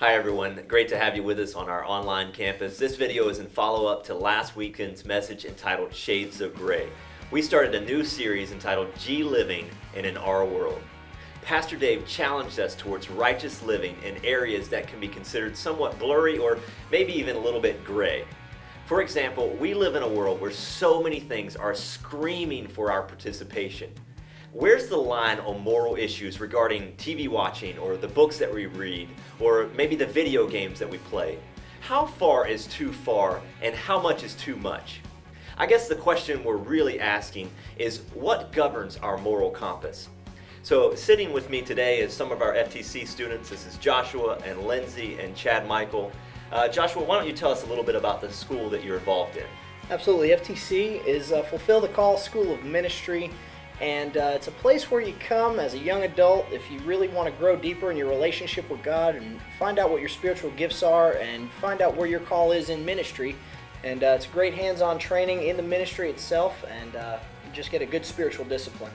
Hi everyone, great to have you with us on our online campus. This video is in follow-up to last weekend's message entitled Shades of Gray. We started a new series entitled G Living in an R World. Pastor Dave challenged us towards righteous living in areas that can be considered somewhat blurry or maybe even a little bit gray. For example, we live in a world where so many things are screaming for our participation. Where's the line on moral issues regarding TV watching or the books that we read or maybe the video games that we play? How far is too far and how much is too much? I guess the question we're really asking is what governs our moral compass? So sitting with me today is some of our FTC students. This is Joshua and Lindsay and Chad Michael. Joshua, why don't you tell us a little bit about the school that you're involved in? Absolutely. FTC is Fulfill the Call School of Ministry. And it's a place where you come as a young adult if you really want to grow deeper in your relationship with God and find out what your spiritual gifts are and find out where your call is in ministry. And it's great hands-on training in the ministry itself, and you just get a good spiritual discipline.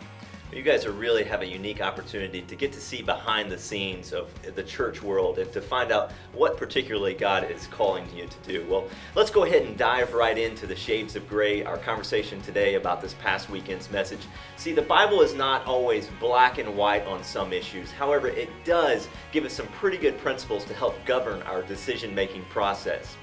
You guys really have a unique opportunity to get to see behind the scenes of the church world and to find out what particularly God is calling you to do. Well, let's go ahead and dive right into the Shades of Gray, our conversation today about this past weekend's message. See, the Bible is not always black and white on some issues. However, it does give us some pretty good principles to help govern our decision-making process.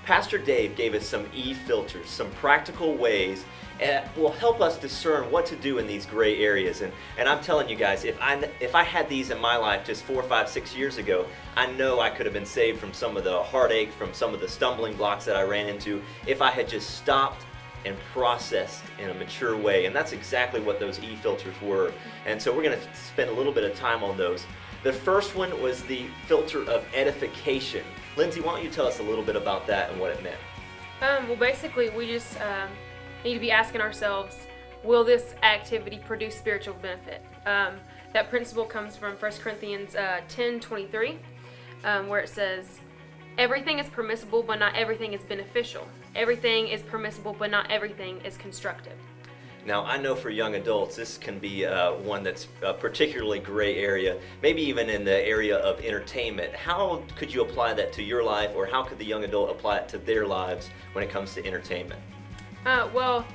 Pastor Dave gave us some E-filters, some practical ways that will help us discern what to do in these gray areas. And I'm telling you guys, if I had these in my life just 4, 5, 6 years ago, I know I could have been saved from some of the heartache, from some of the stumbling blocks that I ran into if I had just stopped and processed in a mature way. And that's exactly what those E-filters were. And so we're going to spend a little bit of time on those. The first one was the filter of edification. Lindsay, why don't you tell us a little bit about that and what it meant? Well, basically, we just need to be asking ourselves, will this activity produce spiritual benefit? That principle comes from 1 Corinthians 10:23, where it says, everything is permissible, but not everything is beneficial. Everything is permissible, but not everything is constructive. Now, I know for young adults, this can be one that's a particularly gray area, maybe even in the area of entertainment. How could you apply that to your life, or how could the young adult apply it to their lives when it comes to entertainment? Well,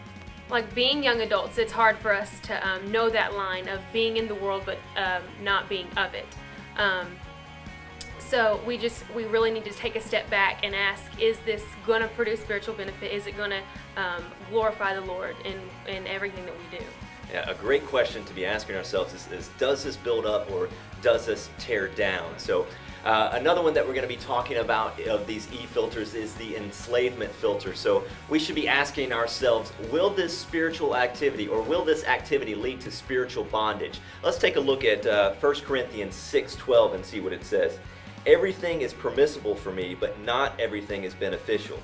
like being young adults, it's hard for us to know that line of being in the world but not being of it. So we really need to take a step back and ask, is this going to produce spiritual benefit? Is it going to glorify the Lord in everything that we do? Yeah, a great question to be asking ourselves is does this build up or does this tear down? So another one that we're going to be talking about of these E-filters is the enslavement filter. So we should be asking ourselves, will this spiritual activity or will this activity lead to spiritual bondage? Let's take a look at 1 Corinthians 6:12 and see what it says. Everything is permissible for me, but not everything is beneficial.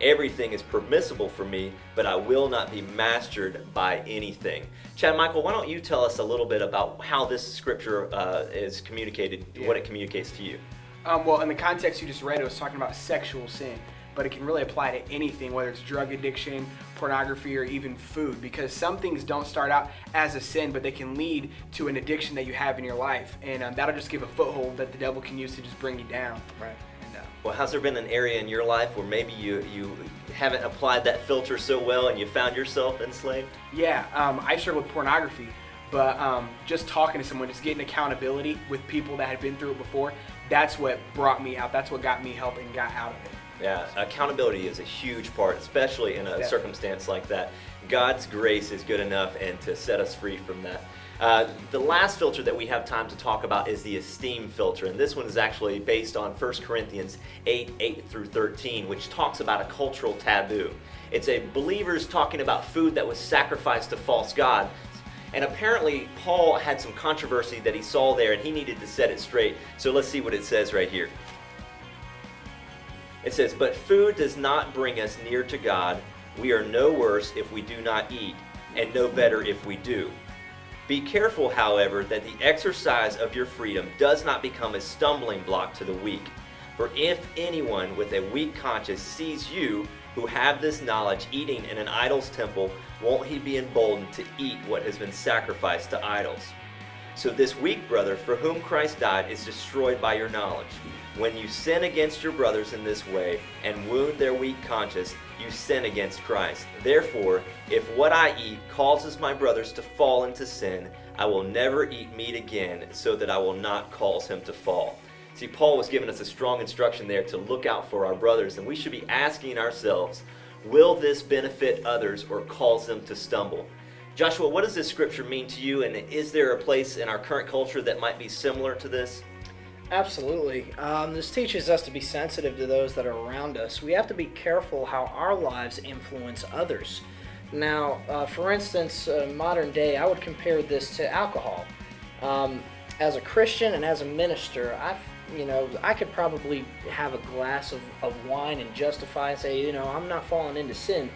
Everything is permissible for me, but I will not be mastered by anything. Chad Michael, why don't you tell us a little bit about how this scripture is communicated, what it communicates to you? Well, in the context you just read, it was talking about sexual sin, but it can really apply to anything, whether it's drug addiction, pornography, or even food, because some things don't start out as a sin, but they can lead to an addiction that you have in your life, and that'll just give a foothold that the devil can use to just bring you down. Right. Well, has there been an area in your life where maybe you haven't applied that filter so well and you found yourself enslaved? Yeah, I struggled with pornography, but just talking to someone, just getting accountability with people that had been through it before, that's what brought me out. That's what got me help and got out of it. Yeah, accountability is a huge part, especially in a circumstance like that. God's grace is good enough and to set us free from that. The last filter that we have time to talk about is the esteem filter, and this one is actually based on 1 Corinthians 8:8-13, which talks about a cultural taboo. It's a believers talking about food that was sacrificed to false gods, and apparently Paul had some controversy that he saw there and he needed to set it straight. So let's see what it says right here. It says, "But food does not bring us near to God. We are no worse if we do not eat, and no better if we do. Be careful, however, that the exercise of your freedom does not become a stumbling block to the weak. For if anyone with a weak conscience sees you, who have this knowledge, eating in an idol's temple, won't he be emboldened to eat what has been sacrificed to idols?" So this weak brother for whom Christ died is destroyed by your knowledge. When you sin against your brothers in this way and wound their weak conscience, you sin against Christ. Therefore, if what I eat causes my brothers to fall into sin, I will never eat meat again, so that I will not cause him to fall. See, Paul was giving us a strong instruction there to look out for our brothers, and we should be asking ourselves, will this benefit others or cause them to stumble? Joshua, what does this scripture mean to you, and is there a place in our current culture that might be similar to this? Absolutely. This teaches us to be sensitive to those that are around us. We have to be careful how our lives influence others. Now, for instance, modern day, I would compare this to alcohol. As a Christian and as a minister, I could probably have a glass of wine and justify and say, I'm not falling into sin.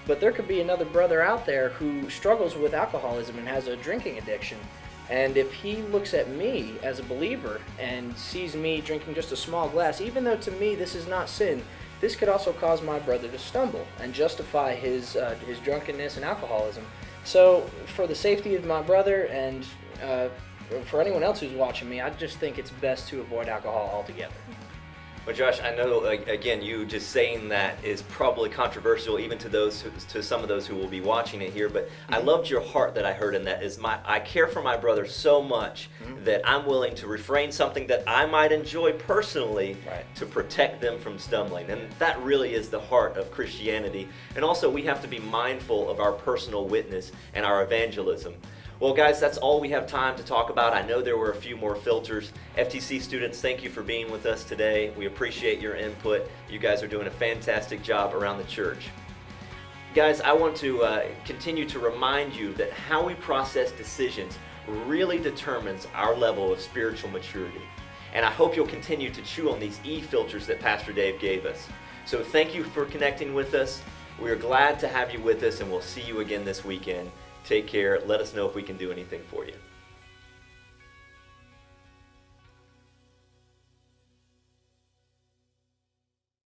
But there could be another brother out there who struggles with alcoholism and has a drinking addiction. And if he looks at me as a believer and sees me drinking just a small glass, even though to me this is not sin, this could also cause my brother to stumble and justify his drunkenness and alcoholism. So for the safety of my brother and for anyone else who's watching me, I just think it's best to avoid alcohol altogether. Well, Josh, I know, again, you just saying that is probably controversial even to some of those who will be watching it here, but I loved your heart that I heard in that. I care for my brother so much that I'm willing to refrain something that I might enjoy personally to protect them from stumbling. And that really is the heart of Christianity. And also, we have to be mindful of our personal witness and our evangelism. Well, guys, that's all we have time to talk about. I know there were a few more filters. FTC students, thank you for being with us today. We appreciate your input. You guys are doing a fantastic job around the church. Guys, I want to continue to remind you that how we process decisions really determines our level of spiritual maturity. And I hope you'll continue to chew on these e-filters that Pastor Dave gave us. So thank you for connecting with us. We are glad to have you with us, and we'll see you again this weekend. Take care. Let us know if we can do anything for you.